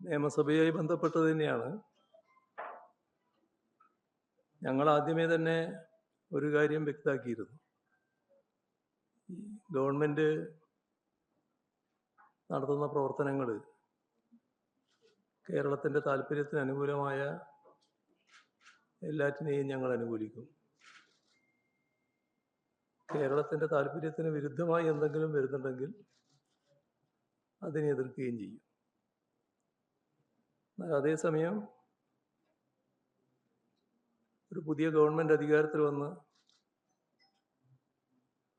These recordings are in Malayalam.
നിയമസഭയുമായി ബന്ധപ്പെട്ടത് തന്നെയാണ്. ഞങ്ങൾ ആദ്യമേ തന്നെ ഒരു കാര്യം വ്യക്തമാക്കിയിരുന്നു. ഈ ഗവൺമെൻറ് നടത്തുന്ന പ്രവർത്തനങ്ങൾ കേരളത്തിൻ്റെ താല്പര്യത്തിന് അനുകൂലമായ എല്ലാറ്റിനെയും ഞങ്ങൾ അനുകൂലിക്കും. കേരളത്തിൻ്റെ താല്പര്യത്തിന് വിരുദ്ധമായി എന്തെങ്കിലും വരുന്നുണ്ടെങ്കിൽ അതിനെ എതിർക്കുകയും ചെയ്യും. എന്നാൽ അതേസമയം ഒരു പുതിയ ഗവൺമെൻറ് അധികാരത്തിൽ വന്ന്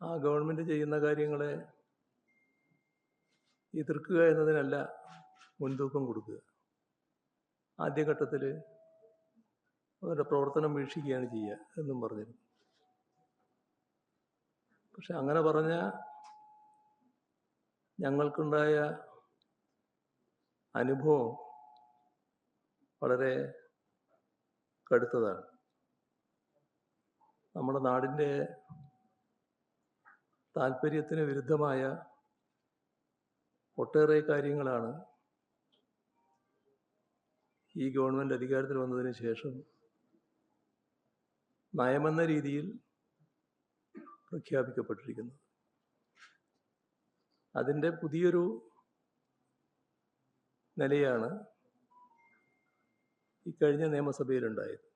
ആ ഗവൺമെൻറ് ചെയ്യുന്ന കാര്യങ്ങളെ എതിർക്കുക എന്നതിനല്ല മുൻതൂക്കം കൊടുക്കുക. ആദ്യഘട്ടത്തിൽ അവരുടെ പ്രവർത്തനം വീക്ഷിക്കുകയാണ് ചെയ്യുക എന്നും പറഞ്ഞിരുന്നു. പക്ഷെ അങ്ങനെ പറഞ്ഞ ഞങ്ങൾക്കുണ്ടായ അനുഭവം വളരെ കടുത്തതാണ്. നമ്മുടെ നാടിൻ്റെ താല്പര്യത്തിന് വിരുദ്ധമായ ഒട്ടേറെ കാര്യങ്ങളാണ് ഈ ഗവൺമെൻറ് അധികാരത്തിൽ വന്നതിന് ശേഷം നയമെന്ന രീതിയിൽ പ്രഖ്യാപിക്കപ്പെട്ടിരിക്കുന്നത്. അതിൻ്റെ പുതിയൊരു നിലയാണ് ഇക്കഴിഞ്ഞ നിയമസഭയിലുണ്ടായത്.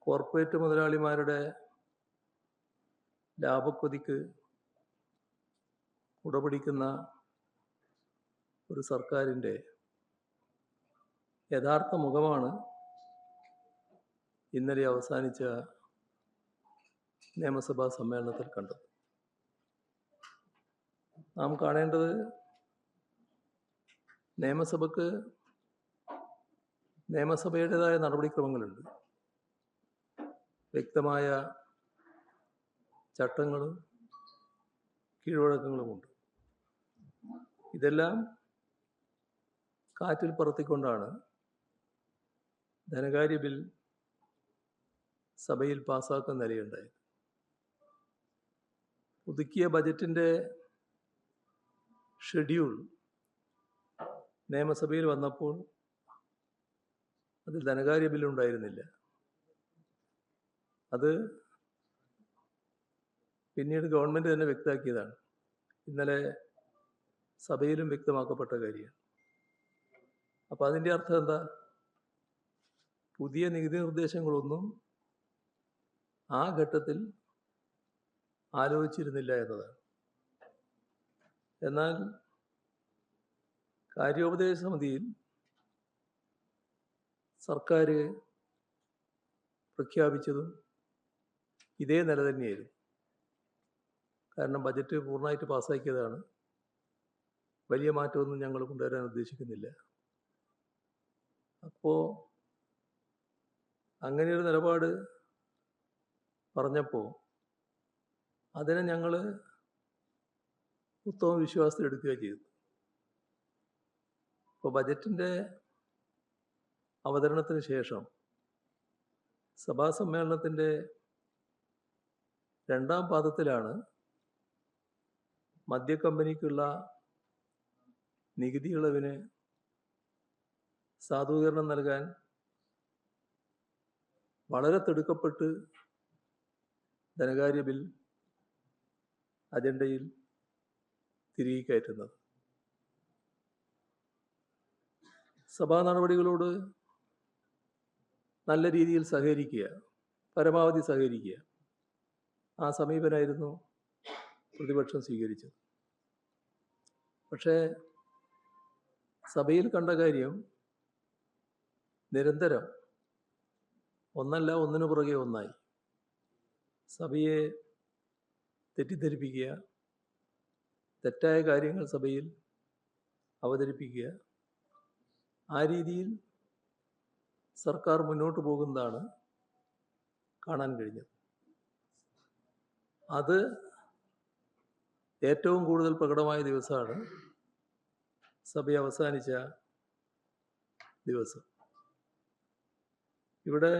കോർപ്പറേറ്റ് മുതലാളിമാരുടെ ലാഭക്കൊതിക്ക് കുടപിടിക്കുന്ന ഒരു സർക്കാരിൻ്റെ യഥാർത്ഥ മുഖമാണ് ഇന്നലെ അവസാനിച്ച നിയമസഭാ സമ്മേളനത്തിൽ കണ്ടത്. നാം കാണേണ്ടത് നിയമസഭയുടേതായ നടപടിക്രമങ്ങളുണ്ട്. വ്യക്തമായ ചട്ടങ്ങളും കീഴ്വഴക്കങ്ങളുമുണ്ട്. ഇതെല്ലാം കാറ്റിൽ പറത്തിക്കൊണ്ടാണ് ധനകാര്യ ബിൽ സഭയിൽ പാസ്സാക്കുന്ന നിലയുണ്ടായത്. പുതുക്കിയ ബജറ്റിൻ്റെ ഷെഡ്യൂൾ നിയമസഭയിൽ വന്നപ്പോൾ അതിൽ ധനകാര്യ ബില്ലുണ്ടായിരുന്നില്ല. അത് പിന്നീട് ഗവൺമെൻറ് തന്നെ വ്യക്തമാക്കിയതാണ്. ഇന്നലെ സഭയിലും വ്യക്തമാക്കപ്പെട്ട കാര്യമാണ്. അപ്പോൾ അതിൻ്റെ അർത്ഥം എന്താ? പുതിയ നികുതി നിർദ്ദേശങ്ങളൊന്നും ആ ഘട്ടത്തിൽ ആലോചിച്ചിരുന്നില്ല എന്നതാണ്. എന്നാൽ കാര്യോപദേശ സമിതിയിൽ സർക്കാർ പ്രഖ്യാപിച്ചതും ഇതേ നില തന്നെയായിരുന്നു. കാരണം ബജറ്റ് പൂർണ്ണമായിട്ട് പാസ്സാക്കിയതാണ്. വലിയ മാറ്റമൊന്നും ഞങ്ങൾ കൊണ്ടുവരാൻ ഉദ്ദേശിക്കുന്നില്ല. അപ്പോൾ അങ്ങനെയൊരു നിലപാട് പറഞ്ഞപ്പോൾ അതിനെ ഞങ്ങൾ ഉത്തമ വിശ്വാസത്തിലെടുക്കുകയാണ് ചെയ്തത്. ഇപ്പോൾ ബജറ്റിൻ്റെ അവതരണത്തിന് ശേഷം സഭാ സമ്മേളനത്തിൻ്റെ രണ്ടാം പാദത്തിലാണ് മദ്യക്കമ്പനിക്കുള്ള നികുതി ഇളവിന് സാധൂകരണം നൽകാൻ വളരെ തിടുക്കപ്പെട്ട് ധനകാര്യ ബിൽ അജണ്ടയിൽ തിരികെ കയറ്റുന്നത്. സഭാ നടപടികളോട് നല്ല രീതിയിൽ സഹകരിക്കുക, പരമാവധി സഹകരിക്കുക, ആ സമീപനമായിരുന്നു പ്രതിപക്ഷം സ്വീകരിച്ചത്. പക്ഷേ സഭയിൽ കണ്ട കാര്യം നിരന്തരം ഒന്നല്ല ഒന്നിനു പുറകെ ഒന്നായി സഭയെ തെറ്റിദ്ധരിപ്പിക്കുക, തെറ്റായ കാര്യങ്ങൾ സഭയിൽ അവതരിപ്പിക്കുക, ആ രീതിയിൽ സർക്കാർ മുന്നോട്ട് പോകുന്നതാണ് കാണാൻ കഴിഞ്ഞത്. അത് ഏറ്റവും കൂടുതൽ പ്രകടമായ ദിവസമാണ് സഭ അവസാനിച്ച ദിവസം. ഇവിടെ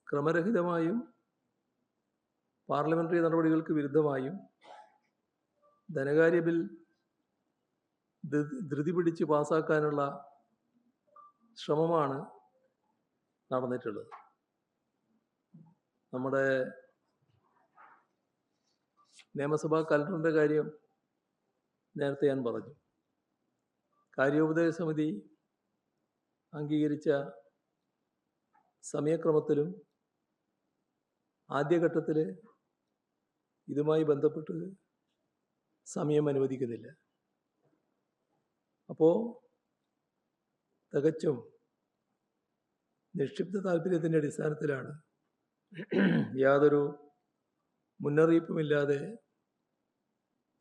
ക്രമരഹിതമായും പാർലമെൻ്ററി നടപടികൾക്ക് വിരുദ്ധമായും ധനകാര്യ ബിൽ ധൃതി പിടിച്ച് പാസ്സാക്കാനുള്ള ശ്രമമാണ് നടന്നിട്ടുള്ളത്. നമ്മുടെ നിയമസഭാ കലണ്ടറിൻ്റെ കാര്യം നേരത്തെ ഞാൻ പറഞ്ഞു. കാര്യോപദേശ സമിതി അംഗീകരിച്ച സമയക്രമത്തിലും ആദ്യഘട്ടത്തിൽ ഇതുമായി ബന്ധപ്പെട്ട് സമയം അനുവദിക്കുന്നില്ല. അപ്പോൾ തികച്ചും നിക്ഷിപ്ത താല്പര്യത്തിൻ്റെ അടിസ്ഥാനത്തിലാണ് യാതൊരു മുന്നറിയിപ്പുമില്ലാതെ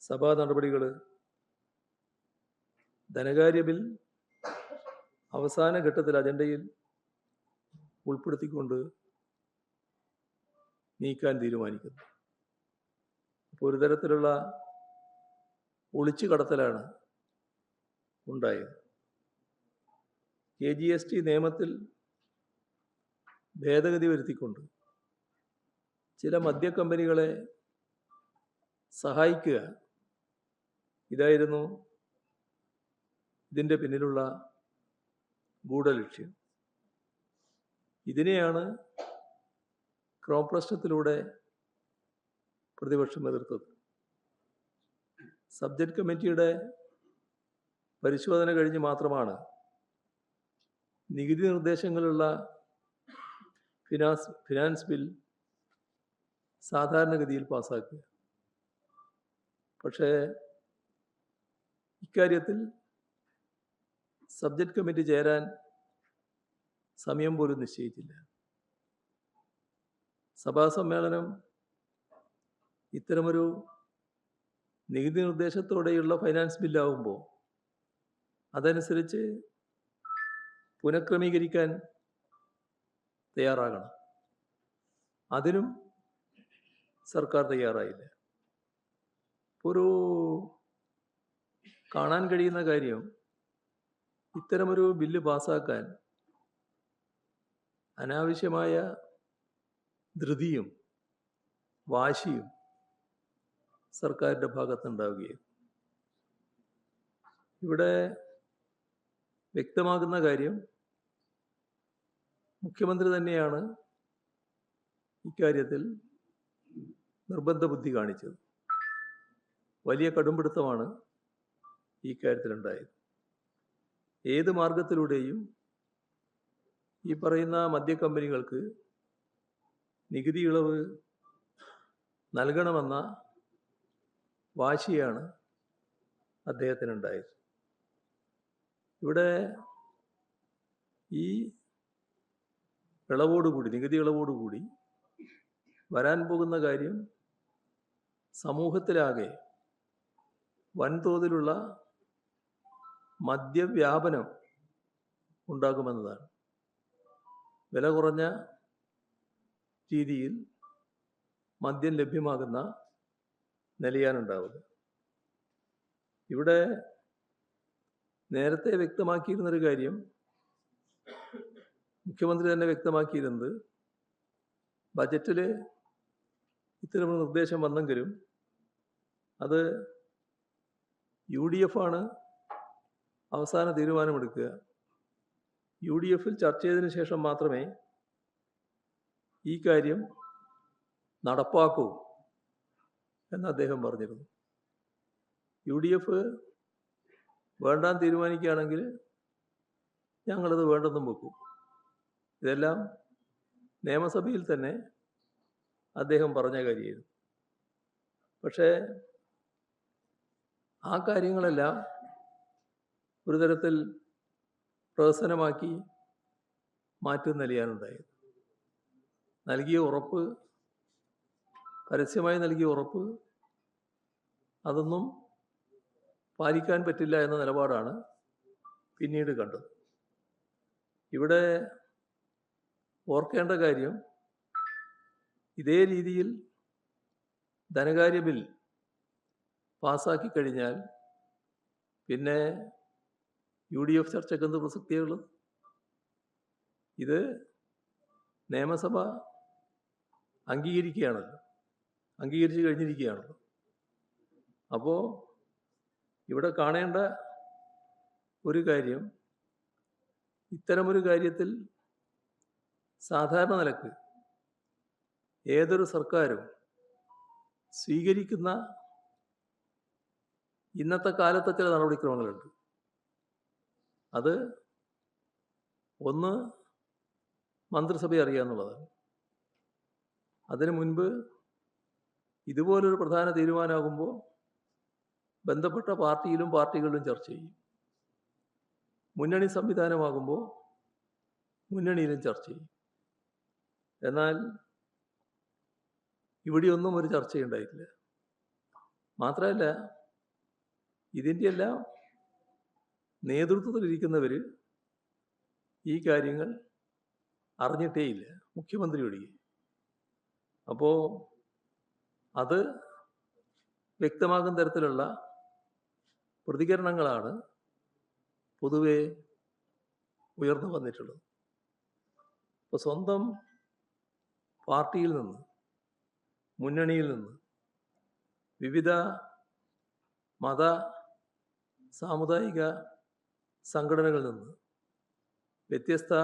സഭാ നടപടികൾ ധനകാര്യ ബിൽ അവസാന ഘട്ടത്തിൽ അജണ്ടയിൽ ഉൾപ്പെടുത്തിക്കൊണ്ട് നീക്കാൻ തീരുമാനിക്കുന്നു. അപ്പോൾ ഒരു തരത്തിലുള്ള ഒളിച്ചു കടത്തലാണ് ഉണ്ടായത്. KGST നിയമത്തിൽ ഭേദഗതി വരുത്തിക്കൊണ്ട് ചില മദ്യക്കമ്പനികളെ സഹായിക്കുക, ഇതായിരുന്നു ഇതിൻ്റെ പിന്നിലുള്ള ഗൂഢലക്ഷ്യം. ഇതിനെയാണ് ക്രോം പ്രശ്നത്തിലൂടെ പ്രതിപക്ഷം എതിർത്തത്. സബ്ജക്റ്റ് കമ്മിറ്റിയുടെ പരിശോധന കഴിഞ്ഞ് മാത്രമാണ് നികുതി നിർദ്ദേശങ്ങളുള്ള ഫിനാൻസ് ബിൽ സാധാരണഗതിയിൽ പാസ്സാക്കുക. പക്ഷേ ഇക്കാര്യത്തിൽ സബ്ജക്റ്റ് കമ്മിറ്റി ചേരാൻ സമയം പോലും നിശ്ചയിച്ചില്ല. സഭാ സമ്മേളനം ഇത്തരമൊരു നികുതി നിർദ്ദേശത്തോടെയുള്ള ഫൈനാൻസ് ബില്ലാവുമ്പോൾ അതനുസരിച്ച് പുനഃക്രമീകരിക്കാൻ തയ്യാറാകണം. അതിനും സർക്കാർ തയ്യാറായില്ല. ഒരു കാണാൻ കഴിയുന്ന കാര്യം, ഇത്തരമൊരു ബില്ല് പാസ്സാക്കാൻ അനാവശ്യമായ ധൃതിയും വാശിയും സർക്കാരിൻ്റെ ഭാഗത്തുണ്ടാവുകയും ഇവിടെ വ്യക്തമാകുന്ന കാര്യം, മുഖ്യമന്ത്രി തന്നെയാണ് ഇക്കാര്യത്തിൽ നിർബന്ധ ബുദ്ധി കാണിച്ചത്. വലിയ കടുംപിടുത്തമാണ് ഈ കാര്യത്തിലുണ്ടായത്. ഏത് മാർഗത്തിലൂടെയും ഈ പറയുന്ന മദ്യക്കമ്പനികൾക്ക് നികുതി ഇളവ് നൽകണമെന്ന വാശിയാണ് അദ്ദേഹത്തിനുണ്ടായത്. ഇവിടെ ഈ ഇളവോടുകൂടി, നികുതി ഇളവോടുകൂടി വരാൻ പോകുന്ന കാര്യം സമൂഹത്തിലാകെ വൻതോതിലുള്ള മദ്യവ്യാപനം ഉണ്ടാകുമെന്നതാണ്. വില കുറഞ്ഞ രീതിയിൽ മദ്യം ലഭ്യമാകുന്ന നിലയാണുണ്ടാവുക. ഇവിടെ നേരത്തെ വ്യക്തമാക്കിയിരുന്നൊരു കാര്യം, മുഖ്യമന്ത്രി തന്നെ വ്യക്തമാക്കിയിരുന്നത്, ബജറ്റിൽ ഇത്തരമൊരു നിർദ്ദേശം വന്നെങ്കിലും അത് UDF ആണ് അവസാന തീരുമാനമെടുക്കുക. UDFൽ ചർച്ച ചെയ്തതിന് ശേഷം മാത്രമേ ഈ കാര്യം നടപ്പാക്കൂ എന്ന് അദ്ദേഹം പറഞ്ഞിരുന്നു. UDF വേണ്ടാൻ തീരുമാനിക്കുകയാണെങ്കിൽ ഞങ്ങളത് വേണ്ടെന്നും വെക്കും. ഇതെല്ലാം നിയമസഭയിൽ തന്നെ അദ്ദേഹം പറഞ്ഞ കാര്യമായിരുന്നു. പക്ഷേ ആ കാര്യങ്ങളെല്ലാം ഒരു തരത്തിൽ പ്രഹസനമാക്കി മാറ്റുന്ന നിലയാണുണ്ടായത്. നൽകിയ ഉറപ്പ്, പരസ്യമായി നൽകിയ ഉറപ്പ്, അതൊന്നും പാലിക്കാൻ പറ്റില്ല എന്ന നിലപാടാണ് പിന്നീട് കണ്ടത്. ഇവിടെ ഓർക്കേണ്ട കാര്യം, ഇതേ രീതിയിൽ ധനകാര്യ ബിൽ പാസ്സാക്കി കഴിഞ്ഞാൽ പിന്നെ UDF ചർച്ചയ്ക്ക് എന്ത് പ്രസക്തിയുള്ളത്? ഇത് നിയമസഭ അംഗീകരിച്ചു കഴിഞ്ഞിരിക്കുകയാണല്ലോ. അപ്പോൾ ഇവിടെ കാണേണ്ട ഒരു കാര്യം, ഇത്തരമൊരു കാര്യത്തിൽ സാധാരണ നിലക്ക് ഏതൊരു സർക്കാരും സ്വീകരിക്കുന്ന ഇന്നത്തെ കാലത്തെ ചില നടപടിക്രമങ്ങളുണ്ട്. അത് ഒന്ന് മന്ത്രിസഭയെ അറിയുക എന്നുള്ളതാണ്. അതിനു മുൻപ് ഇതുപോലൊരു പ്രധാന തീരുമാനമാകുമ്പോൾ ബന്ധപ്പെട്ട പാർട്ടികളിലും ചർച്ച ചെയ്യും. മുന്നണി സംവിധാനമാകുമ്പോൾ മുന്നണിയിലും ചർച്ച ചെയ്യും. എന്നാൽ ഇവിടെയൊന്നും ഒരു ചർച്ചയുണ്ടായിട്ടില്ല. മാത്രമല്ല, ഇതിൻ്റെ എല്ലാം നേതൃത്വത്തിലിരിക്കുന്നവർ ഈ കാര്യങ്ങൾ അറിഞ്ഞിട്ടേയില്ല, മുഖ്യമന്ത്രി ഒഴികെ. അപ്പോൾ അത് വ്യക്തമാകുന്ന തരത്തിലുള്ള പ്രതികരണങ്ങളാണ് പൊതുവെ ഉയർന്നു വന്നിട്ടുള്ളത്. ഇപ്പോൾ സ്വന്തം പാർട്ടിയിൽ നിന്ന്, മുന്നണിയിൽ നിന്ന്, വിവിധ മത സാമുദായിക സംഘടനകളിൽ നിന്ന്, വ്യത്യസ്ത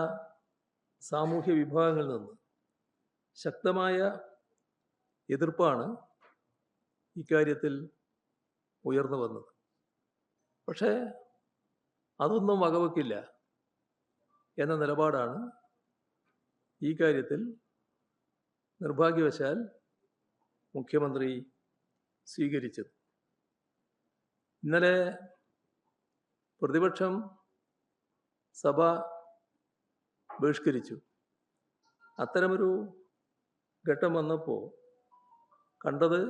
സാമൂഹ്യ വിഭാഗങ്ങളിൽ നിന്ന് ശക്തമായ എതിർപ്പാണ് ഇക്കാര്യത്തിൽ ഉയർന്നു വന്നത്. പക്ഷേ അതൊന്നും വകവെക്കില്ല എന്ന നിലപാടാണ് ഈ കാര്യത്തിൽ നിർഭാഗ്യവശാൽ മുഖ്യമന്ത്രി സ്വീകരിച്ചത്. ഇന്നലെ പ്രതിപക്ഷം സഭ ബഹിഷ്കരിച്ചു. അത്തരമൊരു ഘട്ടം വന്നപ്പോൾ കണ്ടത്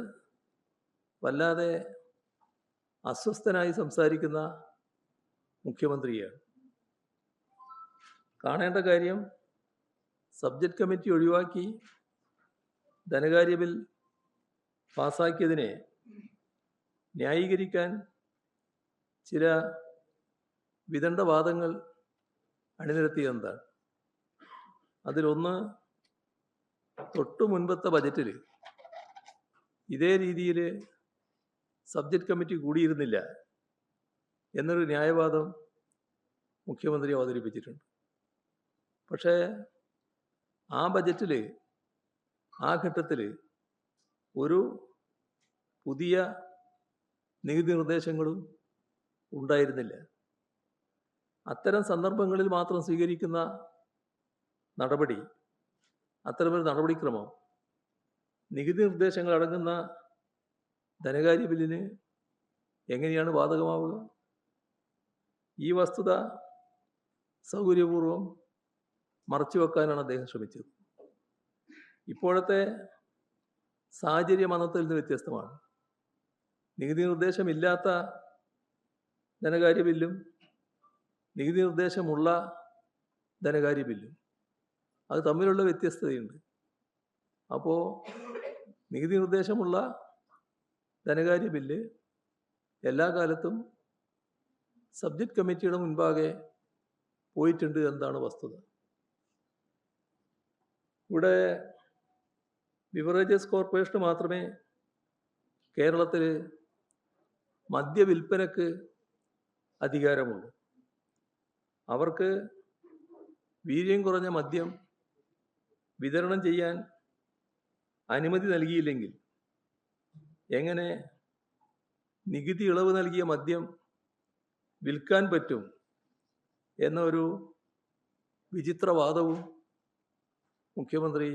വല്ലാതെ അസ്വസ്ഥനായി സംസാരിക്കുന്ന മുഖ്യമന്ത്രിയാണ്. കാണേണ്ട കാര്യം, സബ്ജക്റ്റ് കമ്മിറ്റി ഒഴിവാക്കി ധനകാര്യ ബിൽ പാസാക്കിയതിനെ ന്യായീകരിക്കാൻ ചില വിദണ്ഡവാദങ്ങൾ അണിനിരത്തിയതെന്താണ്? അതിലൊന്ന്, തൊട്ടു മുൻപത്തെ ബജറ്റിൽ ഇതേ രീതിയിൽ സബ്ജക്റ്റ് കമ്മിറ്റി കൂടിയിരുന്നില്ല എന്നൊരു ന്യായവാദം മുഖ്യമന്ത്രി അവതരിപ്പിച്ചിട്ടുണ്ട്. പക്ഷേ ആ ബജറ്റിൽ, ആ ഘട്ടത്തിൽ ഒരു പുതിയ നികുതി നിർദ്ദേശങ്ങളും ഉണ്ടായിരുന്നില്ല. അത്തരം സന്ദർഭങ്ങളിൽ മാത്രം സ്വീകരിക്കുന്ന നടപടി, അത്തരമൊരു നടപടിക്രമം നികുതി നിർദ്ദേശങ്ങൾ അടങ്ങുന്ന ധനകാര്യ ബില്ലിന് എങ്ങനെയാണ് ബാധകമാവുക? ഈ വസ്തുത സൗകര്യപൂർവ്വം മറച്ചുവെക്കാനാണ് അദ്ദേഹം ശ്രമിച്ചത്. ഇപ്പോഴത്തെ സാഹചര്യം അന്നത്തിൽ നിന്ന് വ്യത്യസ്തമാണ്. നികുതി നിർദ്ദേശമില്ലാത്ത ധനകാര്യ ബില്ലും നികുതി നിർദ്ദേശമുള്ള ധനകാര്യ ബില്ലും, അത് തമ്മിലുള്ള വ്യത്യസ്തതയുണ്ട്. അപ്പോൾ നികുതി നിർദ്ദേശമുള്ള ധനകാര്യ ബില്ല് എല്ലാ കാലത്തും സബ്ജക്റ്റ് കമ്മിറ്റിയുടെ മുൻപാകെ പോയിട്ടുണ്ട് എന്നതാണ് വസ്തുത. ഇവിടെ ബിവറേജസ് കോർപ്പറേഷന് മാത്രമേ കേരളത്തിൽ മദ്യവിൽപ്പനക്ക് അധികാരമുള്ളൂ. അവർക്ക് വീര്യം കുറഞ്ഞ മദ്യം വിതരണം ചെയ്യാൻ അനുമതി നൽകിയില്ലെങ്കിൽ എങ്ങനെ നികുതി ഇളവ് നൽകിയ മദ്യം വിൽക്കാൻ പറ്റും എന്നൊരു വിചിത്രവാദവും മുഖ്യമന്ത്രി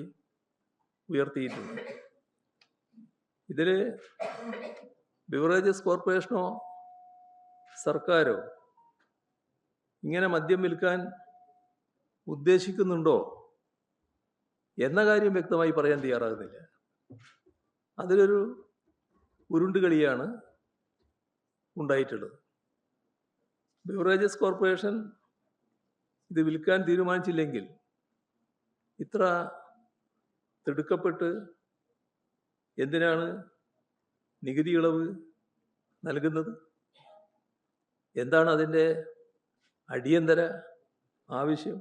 ഉയർത്തിയിട്ടുണ്ട്. ഇതിൽ ബിവറേജസ് കോർപ്പറേഷനോ സർക്കാരോ ഇങ്ങനെ മദ്യം വിൽക്കാൻ ഉദ്ദേശിക്കുന്നുണ്ടോ എന്ന കാര്യം വ്യക്തമായി പറയാൻ തയ്യാറാകുന്നില്ല. അതിലൊരു ഉരുണ്ടുകളിയാണ് ഉണ്ടായിട്ടുള്ളത്. ബിവറേജസ് കോർപ്പറേഷൻ ഇത് വിൽക്കാൻ തീരുമാനിച്ചില്ലെങ്കിൽ ഇത്ര തിടുക്കപ്പെട്ട് എന്തിനാണ് നികുതി ഇളവ് നൽകുന്നത്? എന്താണ് അതിൻ്റെ അടിയന്തര ആവശ്യം?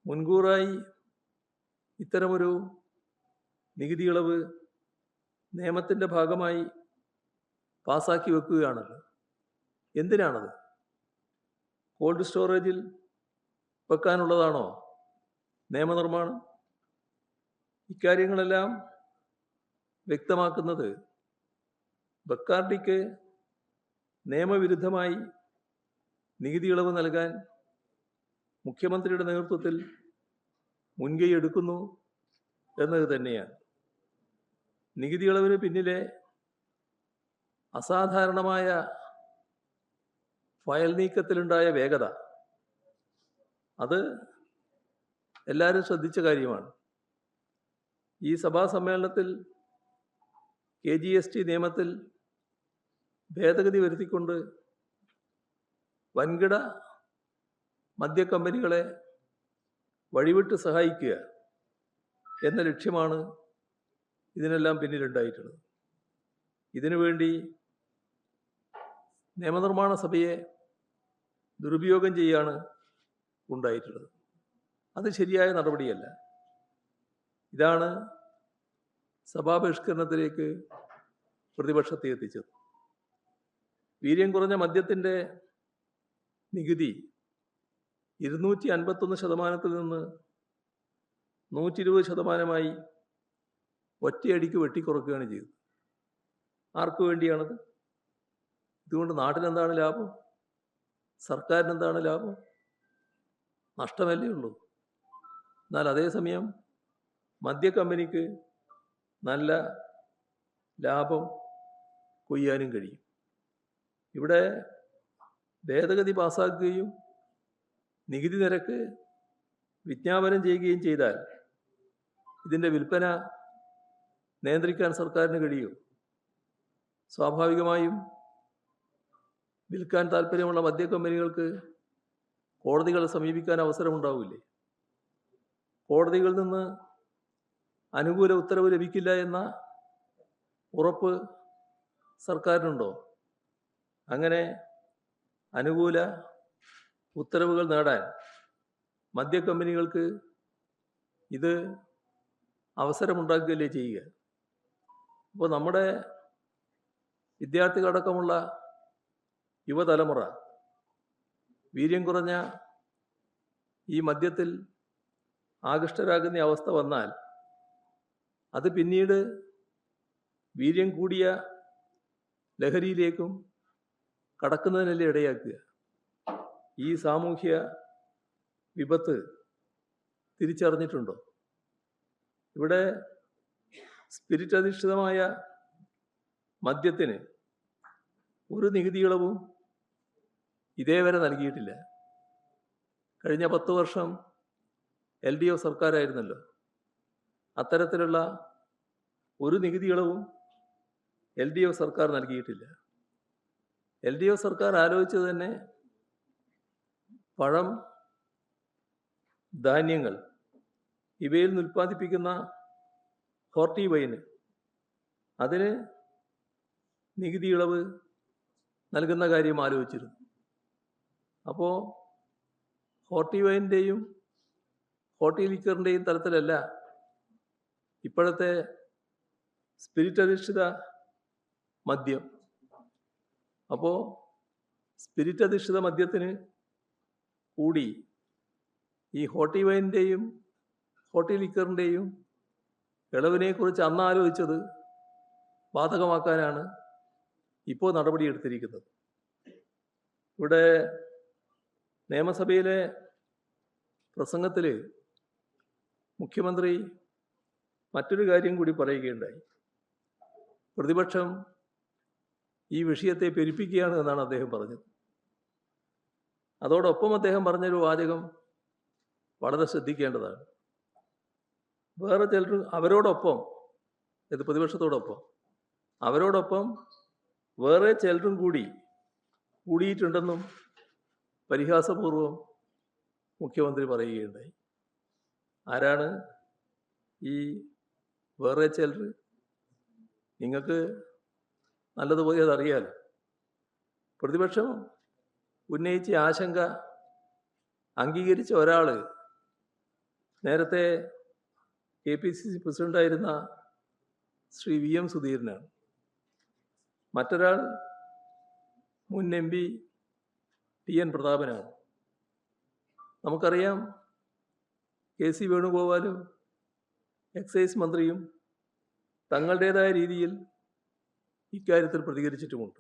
മുൻകൂറായി ഇത്തരമൊരു നികുതി ഇളവ് നിയമത്തിൻ്റെ ഭാഗമായി പാസാക്കി വെക്കുകയാണല്ലോ. എന്തിനാണത്? കോൾഡ് സ്റ്റോറേജിൽ വെക്കാനുള്ളതാണോ നിയമനിർമ്മാണം? ഇക്കാര്യങ്ങളെല്ലാം വ്യക്തമാക്കുന്നത് ബക്കാർഡിക്ക് നിയമവിരുദ്ധമായി നികുതി ഇളവ് നൽകാൻ മുഖ്യമന്ത്രിയുടെ നേതൃത്വത്തിൽ മുൻകൈ എടുക്കുന്നു എന്നത് തന്നെയാണ്. നികുതി ഇളവിന് പിന്നിലെ അസാധാരണമായ ഫയൽ നീക്കത്തിലുണ്ടായ വേഗത അത് എല്ലാവരും ശ്രദ്ധിച്ച കാര്യമാണ്. ഈ സഭാ സമ്മേളനത്തിൽ KGST നിയമത്തിൽ ഭേദഗതി വരുത്തിക്കൊണ്ട് വൻകിട മദ്യക്കമ്പനികളെ വഴിവിട്ട് സഹായിക്കുക എന്ന ലക്ഷ്യമാണ് ഇതിനെല്ലാം പിന്നിലുണ്ടായിട്ടുള്ളത്. ഇതിനുവേണ്ടി നിയമനിർമ്മാണ സഭയെ ദുരുപയോഗം ചെയ്യുകയാണ് ഉണ്ടായിട്ടുള്ളത്. അത് ശരിയായ നടപടിയല്ല. ഇതാണ് സഭാബഹിഷ്കരണത്തിലേക്ക് പ്രതിപക്ഷത്തെ എത്തിച്ചത്. വീര്യം കുറഞ്ഞ മദ്യത്തിൻ്റെ നികുതി 251% നിന്ന് 120% ഒറ്റയടിക്ക് വെട്ടിക്കുറക്കുകയാണ് ചെയ്തത്. ആർക്കു വേണ്ടിയാണത്? ഇതുകൊണ്ട് നാട്ടിലെന്താണ് ലാഭം? സർക്കാരിനെന്താണ് ലാഭം? നഷ്ടമല്ലേ ഉള്ളൂ. എന്നാൽ അതേസമയം മദ്യക്കമ്പനിക്ക് നല്ല ലാഭം കൊയ്യാനും കഴിയും. ഇവിടെ ഭേദഗതി പാസ്സാക്കുകയും നികുതി നിരക്ക് വിജ്ഞാപനം ചെയ്യുകയും ചെയ്താൽ ഇതിൻ്റെ വിൽപ്പന നിയന്ത്രിക്കാൻ സർക്കാരിന് കഴിയും. സ്വാഭാവികമായും വിൽക്കാൻ താല്പര്യമുള്ള മദ്യക്കമ്പനികൾക്ക് കോടതികളെ സമീപിക്കാൻ അവസരമുണ്ടാവില്ലേ? കോടതികളിൽ നിന്ന് അനുകൂല ഉത്തരവ് ലഭിക്കില്ല എന്ന ഉറപ്പ് സർക്കാരിനുണ്ടോ? അങ്ങനെ അനുകൂല ഉത്തരവുകൾ നേടാൻ മദ്യക്കമ്പനികൾക്ക് ഇത് അവസരമുണ്ടാക്കുകയല്ലേ ചെയ്യുക. അപ്പോൾ നമ്മുടെ വിദ്യാർത്ഥികളടക്കമുള്ള യുവതലമുറ വീര്യം കുറഞ്ഞ ഈ മദ്യത്തിൽ ആകൃഷ്ടരാകുന്ന അവസ്ഥ വന്നാൽ അത് പിന്നീട് വീര്യം കൂടിയ ലഹരിയിലേക്കും കടക്കുന്നതിനല്ലേ ഇടയാക്കുക. ഈ സാമൂഹ്യ വിപത്ത് തിരിച്ചറിഞ്ഞിട്ടുണ്ടോ? ഇവിടെ സ്പിരിറ്റ് അധിഷ്ഠിതമായ മദ്യത്തിന് ഒരു നികുതി ഇളവും ഇതേവരെ നൽകിയിട്ടില്ല. കഴിഞ്ഞ 10 വർഷം LDF സർക്കാരായിരുന്നല്ലോ. അത്തരത്തിലുള്ള ഒരു നികുതി ഇളവും LDF സർക്കാർ നൽകിയിട്ടില്ല. LDF സർക്കാർ ആലോചിച്ചത് തന്നെ പഴം, ധാന്യങ്ങൾ ഇവയിൽ നിന്ന് ഉൽപ്പാദിപ്പിക്കുന്ന ഹോർട്ടി വൈന് അതിന് നികുതി ഇളവ് നൽകുന്ന കാര്യം ആലോചിച്ചിരുന്നു. അപ്പോൾ ഹോർട്ടി വൈനിൻ്റെയും ഹോർട്ടി ലിക്കറിൻ്റെയും തലത്തിലല്ല ഇപ്പോഴത്തെ സ്പിരിറ്റ് അധിഷ്ഠിത മദ്യം. അപ്പോൾ സ്പിരിറ്റ് അധിഷ്ഠിത മദ്യത്തിന് കൂടി ഈ ഹോർട്ടി വൈനിൻ്റെയും ഹോർട്ടി ലിക്കറിൻ്റെയും ഇളവിനെക്കുറിച്ച് അന്ന് ആലോചിച്ചത് ബാധകമാക്കാനാണ് ഇപ്പോൾ നടപടിയെടുത്തിരിക്കുന്നത്. ഇവിടെ നിയമസഭയിലെ പ്രസംഗത്തിൽ മുഖ്യമന്ത്രി മറ്റൊരു കാര്യം കൂടി പറയുകയുണ്ടായി. പ്രതിപക്ഷം ഈ വിഷയത്തെ പെരുപ്പിക്കുകയാണ് എന്നാണ് അദ്ദേഹം പറഞ്ഞത്. അതോടൊപ്പം അദ്ദേഹം പറഞ്ഞൊരു വാചകം വളരെ ശ്രദ്ധിക്കേണ്ടതാണ്. വേറെ ചിലർ അവരോടൊപ്പം, ഇത് പ്രതിപക്ഷത്തോടൊപ്പം, അവരോടൊപ്പം വേറെ ചിലരും കൂടിയിട്ടുണ്ടെന്നും പരിഹാസപൂർവം മുഖ്യമന്ത്രി പറയുകയുണ്ടായി. ആരാണ് ഈ വേറെ ചിലർ? നിങ്ങൾക്ക് നല്ലതുപോലെ അതറിയാലോ. പ്രതിപക്ഷം ഉന്നയിച്ച ആശങ്ക അംഗീകരിച്ച ഒരാൾ നേരത്തെ KPCC പ്രസിഡൻ്റായിരുന്ന ശ്രീ VM സുധീരനാണ്. മറ്റൊരാൾ മുൻ MP TN പ്രതാപനാണ്. നമുക്കറിയാം കെ.സി. വേണുഗോപാലും എക്സൈസ് മന്ത്രിയും തങ്ങളുടേതായ രീതിയിൽ ഇക്കാര്യത്തിൽ പ്രതികരിച്ചിട്ടുമുണ്ട്.